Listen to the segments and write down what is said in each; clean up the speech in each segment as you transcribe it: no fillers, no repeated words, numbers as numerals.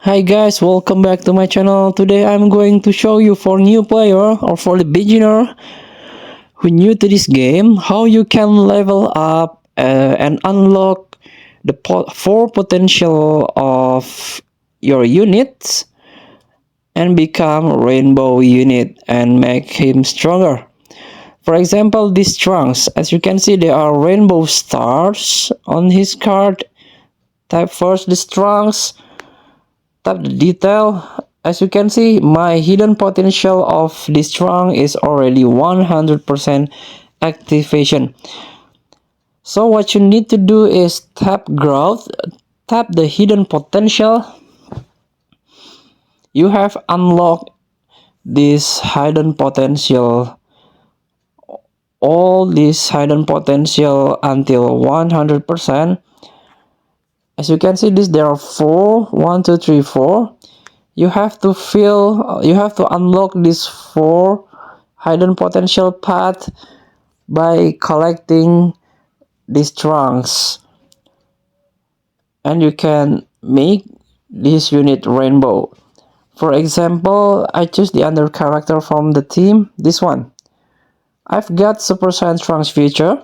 Hi guys, welcome back to my channel. Today I'm going to show you for new player or for the beginner who new to this game how you can level up and unlock the four potential of your units and become rainbow unit and make him stronger. For example, these trunks, as you can see, there are rainbow stars on his card. Type first the trunks. Tap the detail. As you can see, my hidden potential of this trunk is already 100% activation. So what you need to do is tap growth, tap the hidden potential. You have unlocked this hidden potential, all this hidden potential until 100%. As you can see, there are 4, 1, 2, 3, 4. You have to unlock these 4 hidden potential path by collecting these trunks, and you can make this unit rainbow. For example, I choose the under character from the team, this one. I've got Super Saiyan Trunks feature.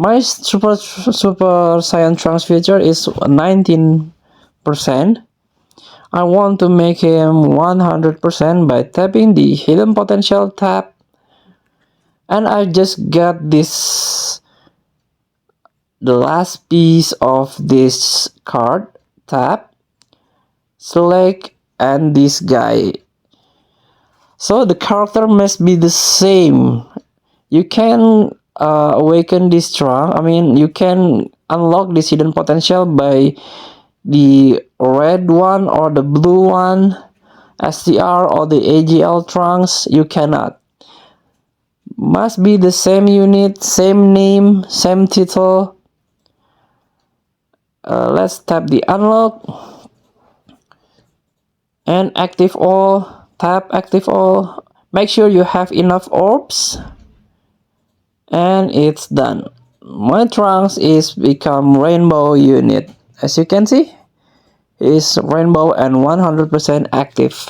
My Super Saiyan Trunks feature is 19%. I want to make him 100% by tapping the hidden potential tab, and I just got the last piece of this card. Tap, select, and this guy. So the character must be the same. You can awaken this trunk. You can unlock this hidden potential by the red one or the blue one, STR or the AGL trunks. You cannot. Must be the same unit, same name, same title. Let's tap the unlock and active all. Tap active all. Make sure you have enough orbs, and it's done. My trunks is become rainbow unit. As you can see, is rainbow and 100% active.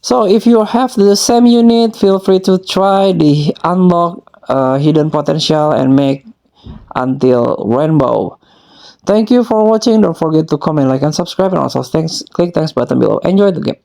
So if you have the same unit, feel free to try the unlock hidden potential and make until rainbow. Thank you for watching. Don't forget to comment, like, and subscribe, and also click thanks button below. Enjoy the game.